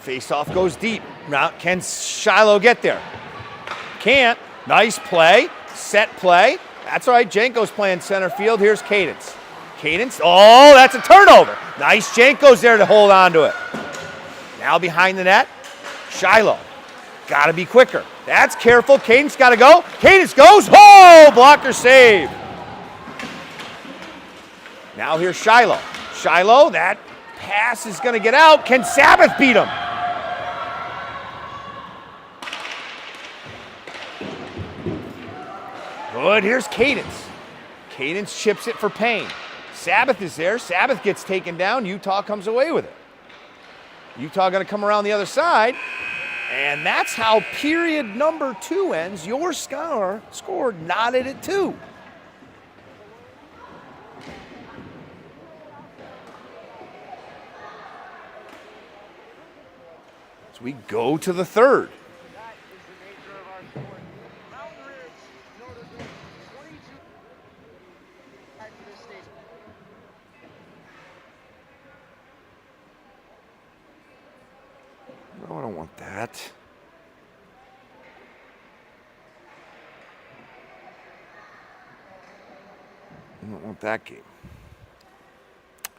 Face-off goes deep. Now, can Shiloh get there? Can't. Nice play. Set play. That's all right. Janko's playing center field. Here's Cadence. Cadence. Oh, that's a turnover. Nice. Janko's there to hold on to it. Now behind the net. Shiloh. Got to be quicker. That's careful. Cadence got to go. Cadence goes. Oh, blocker save. Now here's Shiloh. Shiloh, that pass is going to get out. Can Sabbath beat him? Good, here's Cadence. Cadence chips it for Payne. Sabbath is there. Sabbath gets taken down. Utah comes away with it. Utah going to come around the other side. And that's how period number 2 ends. Your score knotted at 2. So we go to the third. No, I don't want that. I don't want that game.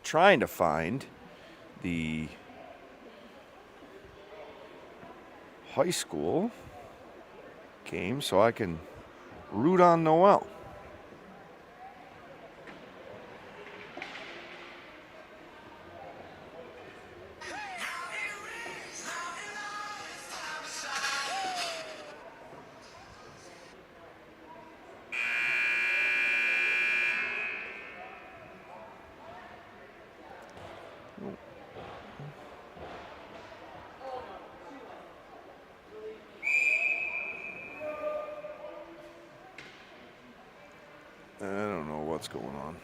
trying to find the high school game so I can root on Noel. I don't know what's going on.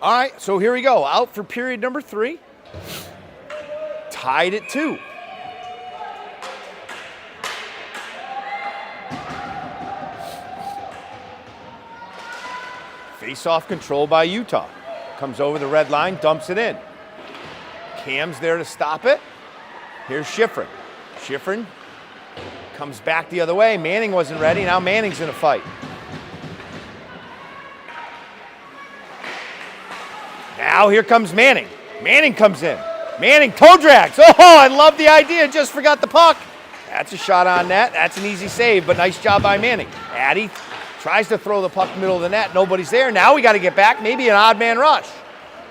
All right, so here we go. Out for period number 3. Tied at 2. Face-off control by Utah. Comes over the red line, dumps it in. Cam's there to stop it. Here's Schifrin. Schifrin comes back the other way. Manning wasn't ready. Now Manning's in a fight. Now here comes Manning. Manning comes in. Manning toe drags. Oh, I love the idea. Just forgot the puck. That's a shot on net. That's an easy save, but nice job by Manning. Addy tries to throw the puck middle of the net. Nobody's there. Now we got to get back. Maybe an odd man rush.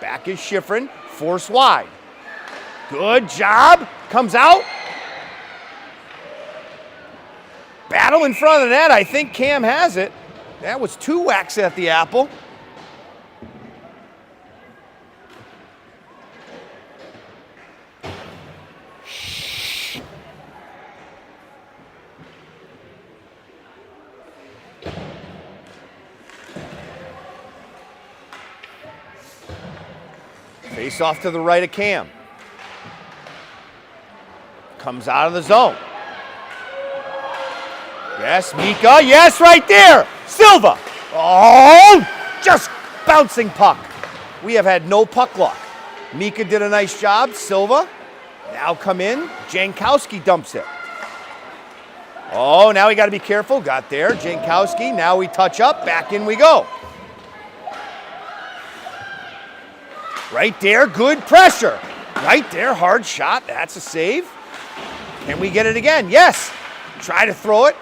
Back is Schifrin. Force wide. Good job. Comes out. Battle in front of the net. I think Cam has it. That was 2 whacks at the apple. Face off to the right of Cam. Comes out of the zone. Yes, Mika. Yes, right there. Silva. Oh, just bouncing puck. We have had no puck luck. Mika did a nice job. Silva. Now come in. Jankowski dumps it. Oh, now we got to be careful. Got there. Jankowski. Now we touch up. Back in we go. Right there, good pressure. Right there, hard shot. That's a save. Can we get it again? Yes. Try to throw it.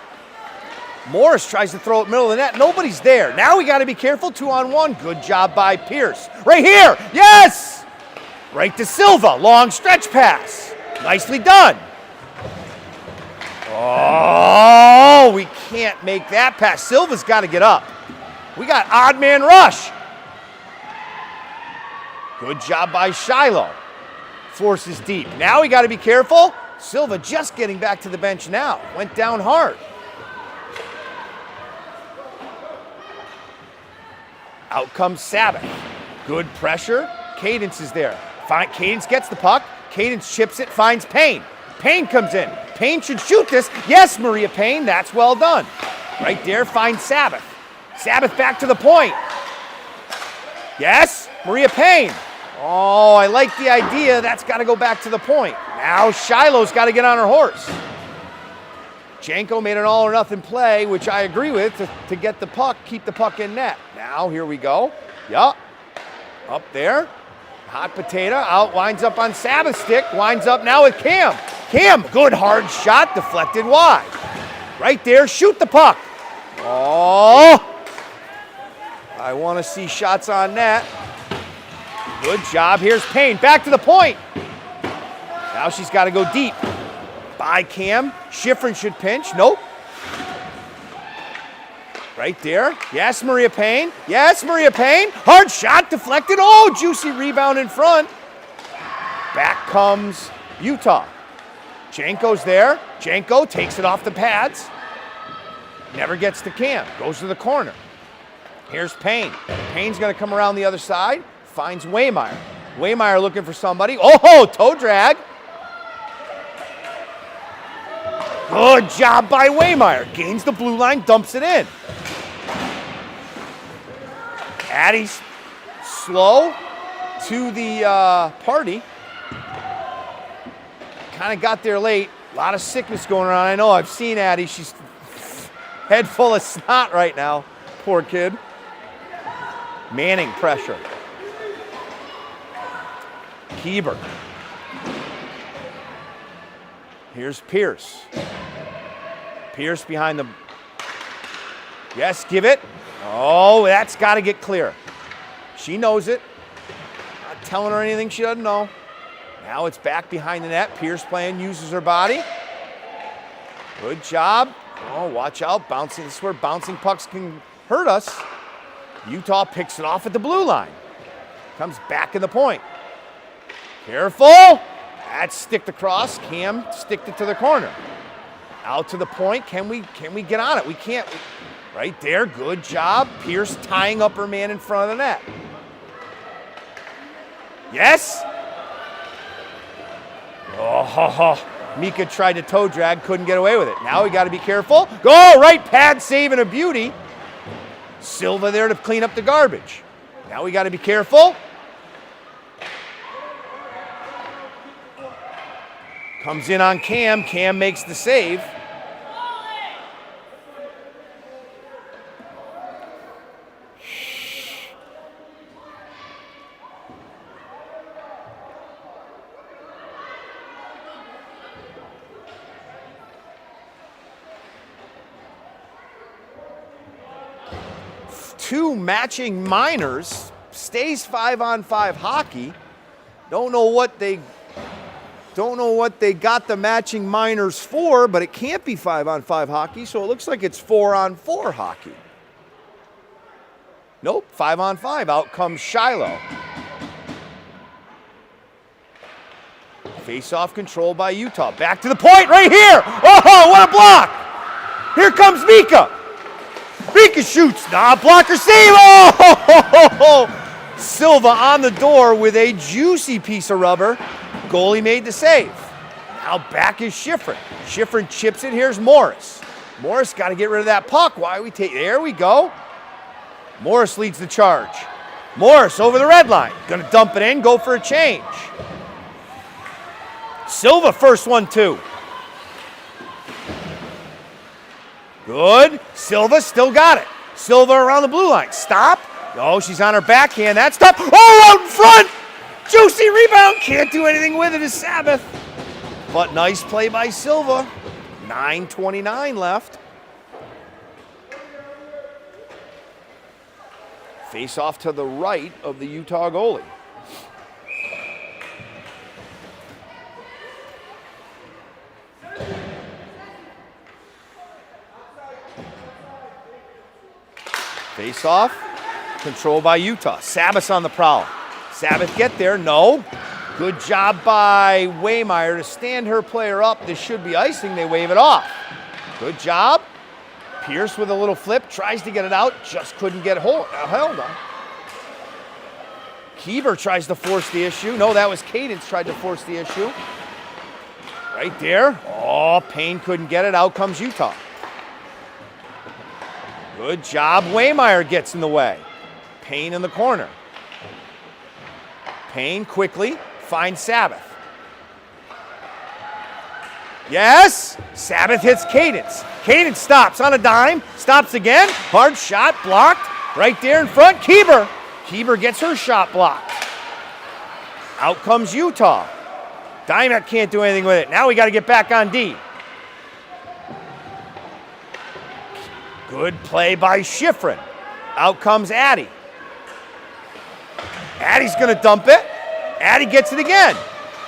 Morris tries to throw it middle of the net. Nobody's there. Now we got to be careful. 2-on-1. Good job by Pierce. Right here. Yes. Right to Silva. Long stretch pass. Nicely done. Oh, we can't make that pass. Silva's got to get up. We got odd man rush. Good job by Shiloh. Forces deep. Now we got to be careful. Silva just getting back to the bench now. Went down hard. Out comes Sabbath. Good pressure. Cadence is there. Cadence gets the puck. Cadence chips it, finds Payne. Payne comes in. Payne should shoot this. Yes, Maria Payne. That's well done. Right there, finds Sabbath. Sabbath back to the point. Yes, Maria Payne. Oh, I like the idea. That's got to go back to the point. Now Shiloh's got to get on her horse. Janko made an all-or-nothing play, which I agree with, to get the puck, keep the puck in net. Now, here we go. Yup. Up there. Hot potato. Out, winds up on Sabbath's stick. Winds up now with Cam. Cam, good hard shot, deflected wide. Right there, shoot the puck. Oh. I want to see shots on net. Good job. Here's Payne. Back to the point. Now she's got to go deep. By Cam. Schifrin should pinch. Nope. Right there. Yes, Maria Payne. Yes, Maria Payne. Hard shot. Deflected. Oh, juicy rebound in front. Back comes Utah. Janko's there. Janko takes it off the pads. Never gets to Cam. Goes to the corner. Here's Payne. Payne's going to come around the other side. Finds Waymeyer. Waymeyer looking for somebody. Oh, toe drag. Good job by Waymeyer. Gains the blue line, dumps it in. Addie's slow to the party. Kind of got there late. A lot of sickness going around. I know, I've seen Addie. She's head full of snot right now. Poor kid. Manning pressure. Keeber. Here's Pierce. Pierce behind the... Yes, give it. Oh, that's got to get clear. She knows it. Not telling her anything she doesn't know. Now it's back behind the net. Pierce playing, uses her body. Good job. Oh, watch out. Bouncing. This is where bouncing pucks can hurt us. Utah picks it off at the blue line. Comes back in the point. Careful. That's sticked across. Cam sticked it to the corner. Out to the point. Can we get on it? We can't. Right there. Good job. Pierce tying up her man in front of the net. Yes. Oh, Mika tried to toe drag, couldn't get away with it. Now we got to be careful. Go right pad save and a beauty. Silva there to clean up the garbage. Now we got to be careful. Comes in on Cam. Cam makes the save. Two matching minors, stays 5-on-5 hockey. Don't know what they got the matching minors for, but it can't be 5-on-5 hockey, so it looks like it's 4-on-4 hockey. Nope, 5-on-5. Out comes Shiloh. Face-off control by Utah. Back to the point right here. Oh, what a block! Here comes Mika. Mika shoots. Nah, blocker save. Oh! Silva on the door with a juicy piece of rubber. Goalie made the save. Now back is Schifrin. Schifrin chips it. Here's Morris. Morris got to get rid of that puck. Why we take? There we go. Morris leads the charge. Morris over the red line. Going to dump it in. Go for a change. Silva first one too. Good. Silva still got it. Silva around the blue line. Stop. Oh, she's on her backhand. That's tough. Oh, out in front. Juicy rebound. Can't do anything with it is Sabbath. But nice play by Silva. 9:29 left. Face off to the right of the Utah goalie. Face off, controlled by Utah. Sabbath on the prowl. Sabbath get there, no. Good job by Waymeyer to stand her player up. This should be icing, they wave it off. Good job. Pierce with a little flip, tries to get it out, just couldn't get held on. Keever tries to force the issue. No, that was Cadence tried to force the issue. Right there. Oh, Payne couldn't get it. Out comes Utah. Good job. Waymeyer gets in the way. Payne in the corner. Payne quickly finds Sabbath. Yes. Sabbath hits Cadence. Cadence stops on a dime. Stops again. Hard shot blocked. Right there in front. Keeber. Keeber gets her shot blocked. Out comes Utah. Dymak can't do anything with it. Now we got to get back on D. Good play by Schifrin. Out comes Addie. Addie's going to dump it. Addie gets it again.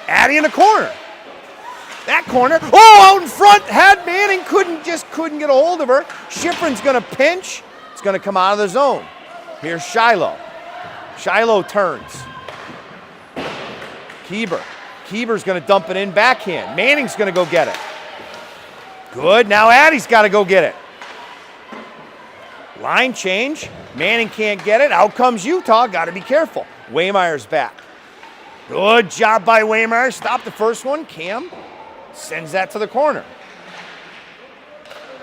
Addie in the corner. That corner. Oh, out in front. Had Manning. Couldn't get a hold of her. Schifrin's going to pinch. It's going to come out of the zone. Here's Shiloh. Shiloh turns. Keeber. Keeber's going to dump it in backhand. Manning's going to go get it. Good. Now Addie's got to go get it. Line change. Manning can't get it. Out comes Utah. Got to be careful. Waymeyer's back. Good job by Waymeyer. Stop the first one. Cam sends that to the corner.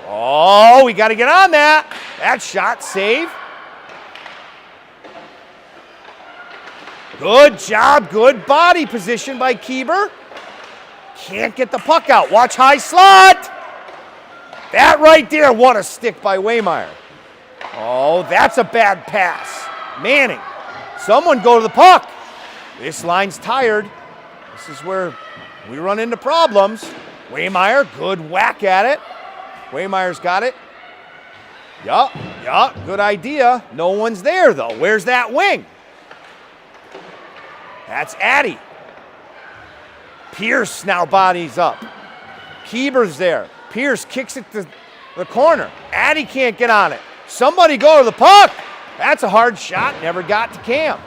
Oh, we got to get on that. That shot, save. Good job. Good body position by Keeber. Can't get the puck out. Watch high slot. That right there. What a stick by Waymeyer. Oh, that's a bad pass. Manning. Someone go to the puck. This line's tired. This is where we run into problems. Waymeyer, good whack at it. Waymeyer's got it. Yup, good idea. No one's there, though. Where's that wing? That's Addie. Pierce now bodies up. Keeber's there. Pierce kicks it to the corner. Addie can't get on it. Somebody go to the puck. That's a hard shot. Never got to Cam.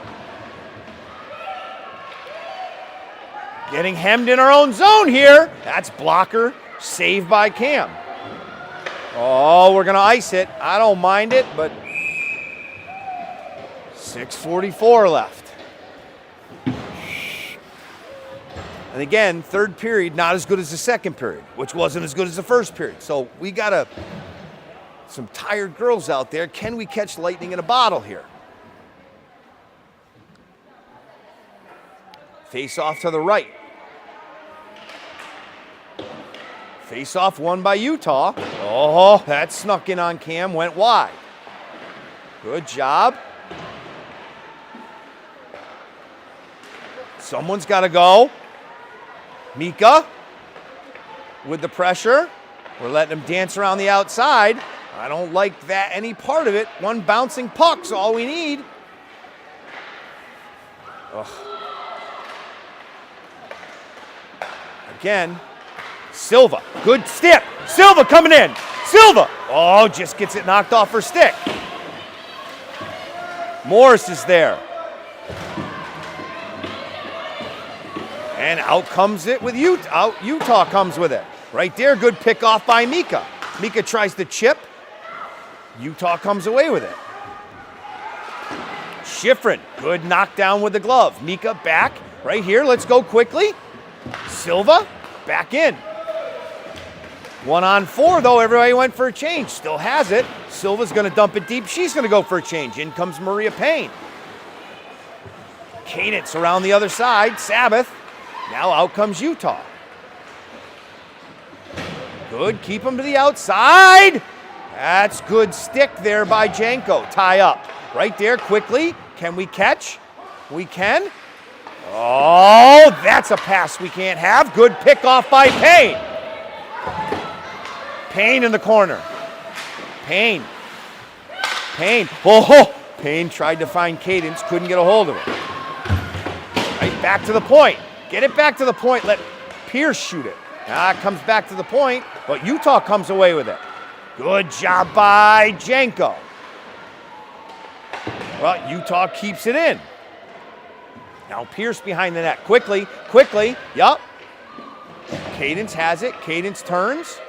Getting hemmed in our own zone here. That's blocker. Saved by Cam. Oh, we're going to ice it. I don't mind it, but 6:44 left. And again, third period, not as good as the second period, which wasn't as good as the first period. So we got some tired girls out there. Can we catch lightning in a bottle here? Face off to the right. Face off won by Utah. Oh, that snuck in on Cam, went wide. Good job. Someone's got to go. Mika with the pressure. We're letting him dance around the outside. I don't like that, any part of it. One bouncing puck's all we need. Ugh. Again, Silva, good stick. Silva coming in. Silva, oh, just gets it knocked off her stick. Morris is there. And out comes it with Utah. Utah comes with it. Right there, good pick off by Mika. Mika tries to chip. Utah comes away with it. Schifrin, good knockdown with the glove. Mika back, right here, let's go quickly. Silva, back in. 1-on-4 though, everybody went for a change. Still has it. Silva's gonna dump it deep. She's gonna go for a change. In comes Maria Payne. Cadence around the other side. Sabbath. Now out comes Utah. Good, keep him to the outside. That's good stick there by Janko. Tie up. Right there, quickly. Can we catch? We can. Oh, that's a pass we can't have. Good pick off by Payne. Payne in the corner. Payne. Oh, Payne tried to find Cadence, couldn't get a hold of it. Right back to the point. Get it back to the point. Let Pierce shoot it. It comes back to the point, but Utah comes away with it. Good job by Janko. Well, Utah keeps it in. Now Pierce behind the net. Quickly. Yup. Cadence has it. Cadence turns.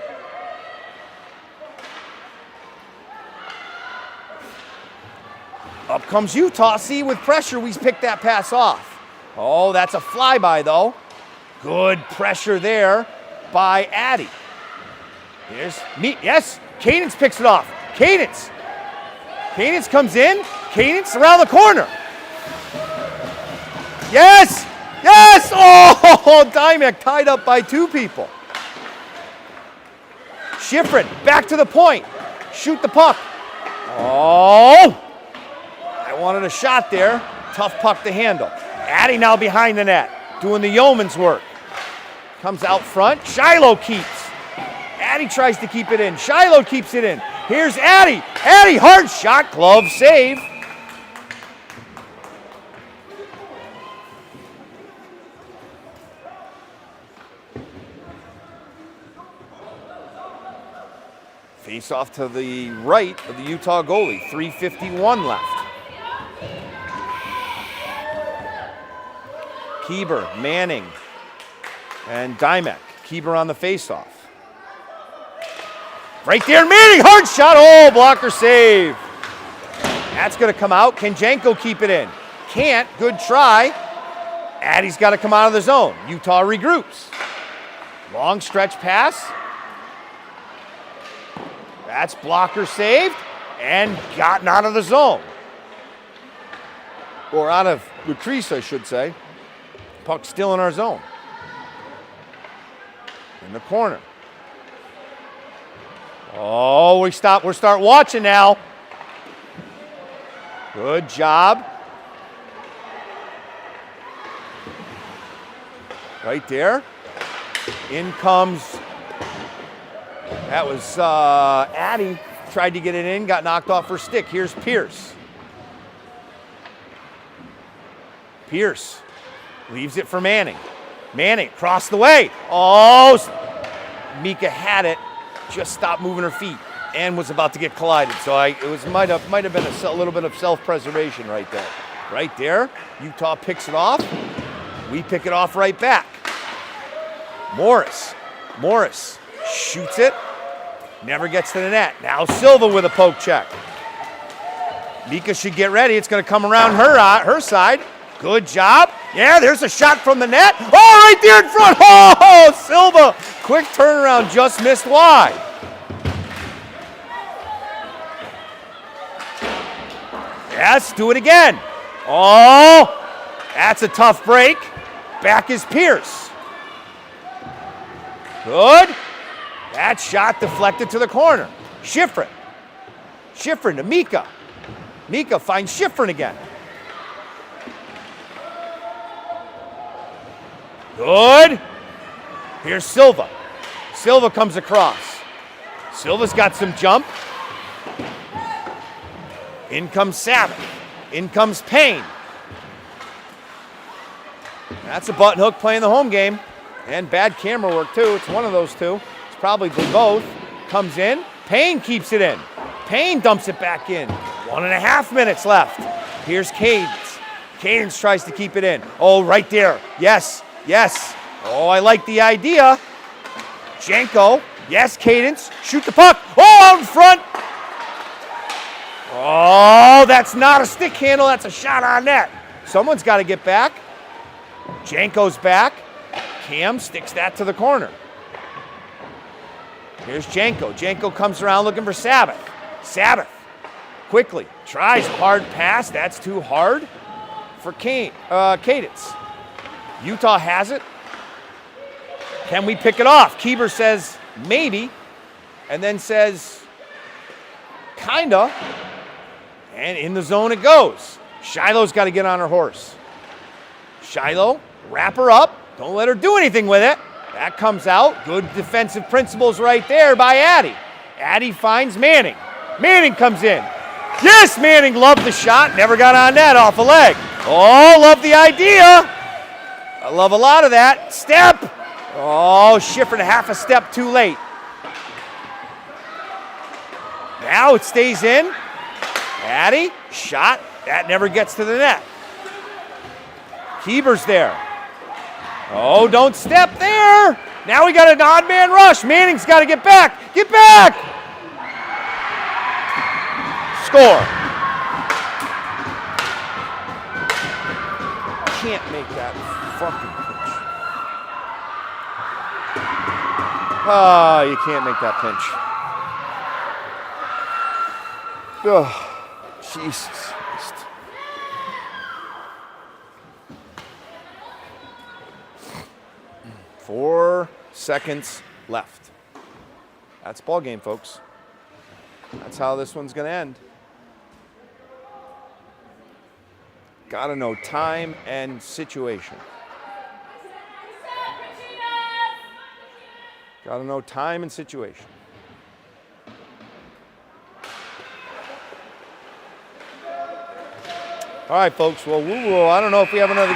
Up comes Utah. See, with pressure, we picked that pass off. Oh, that's a flyby, though. Good pressure there by Addie. Here's me. Yes, Cadence picks it off. Cadence comes in. Cadence around the corner. Yes! Oh, Dymek tied up by two people. Schifrin, back to the point. Shoot the puck. Oh! I wanted a shot there. Tough puck to handle. Addie now behind the net, doing the yeoman's work. Comes out front. Shiloh keeps. Addie tries to keep it in. Shiloh keeps it in. Here's Addie. Addie, hard shot, glove save. Face off to the right of the Utah goalie. 3:51 left. Keeber, Manning, And Dymek, Keeper on the faceoff. Right there, Manning, hard shot. Oh, blocker save. That's going to come out. Can Janko keep it in? Can't. Good try. Addie's got to come out of the zone. Utah regroups. Long stretch pass. That's blocker saved and gotten out of the zone. Or out of the crease, I should say. Puck still in our zone. In the corner. Oh, we start watching now. Good job. Right there. In comes, that was Addie. Tried to get it in, got knocked off her stick. Here's Pierce. Pierce leaves it for Manning. Manning across the way. Oh, Mika had it. Just stopped moving her feet and was about to get collided. So might have been a little bit of self-preservation right there. Right there, Utah picks it off. We pick it off right back. Morris shoots it, never gets to the net. Now Silva with a poke check. Mika should get ready. It's going to come around her side. Good job. Yeah, there's a shot from the net. Oh, right there in front. Oh, Silva. Quick turnaround, just missed wide. Yes, do it again. Oh, that's a tough break. Back is Pierce. Good. That shot deflected to the corner. Schifrin to Mika. Mika finds Schifrin again. Good. Here's Silva. Silva comes across. Silva's got some jump. In comes Sabbath. In comes Payne. That's a button hook playing the home game. And bad camera work too. It's one of those two. It's probably both. Comes in. Payne keeps it in. Payne dumps it back in. 1.5 minutes left. Here's Cadence. Cadence tries to keep it in. Oh, right there. Yes. Oh, I like the idea. Janko. Yes, Cadence. Shoot the puck. Oh, out in front. Oh, that's not a stick handle. That's a shot on net. Someone's got to get back. Janko's back. Cam sticks that to the corner. Here's Janko. Janko comes around looking for Sabbath. Sabbath quickly tries hard pass. That's too hard for Cadence. Utah has it. Can we pick it off? Keeper says maybe, and then says kinda, and in the zone it goes. Shiloh's got to get on her horse. Shiloh, wrap her up. Don't let her do anything with it. That comes out. Good defensive principles right there by Addie. Addie finds Manning. Manning comes in. Yes, Manning loved the shot. Never got on net off a leg. Oh, love the idea. I love a lot of that. Step. Oh, Schifrin half a step too late. Now it stays in. Addie, shot. That never gets to the net. Keeper's there. Oh, don't step there. Now we got an odd man rush. Manning's got to get back. Get back. Score. Can't make that fucking pitch. Oh, you can't make that pinch. Oh, Jesus Christ. Four seconds left. That's ball game, folks. That's how this one's going to end. Got to know time and situation. Got to know time and situation. All right, folks. Well, I don't know if we have another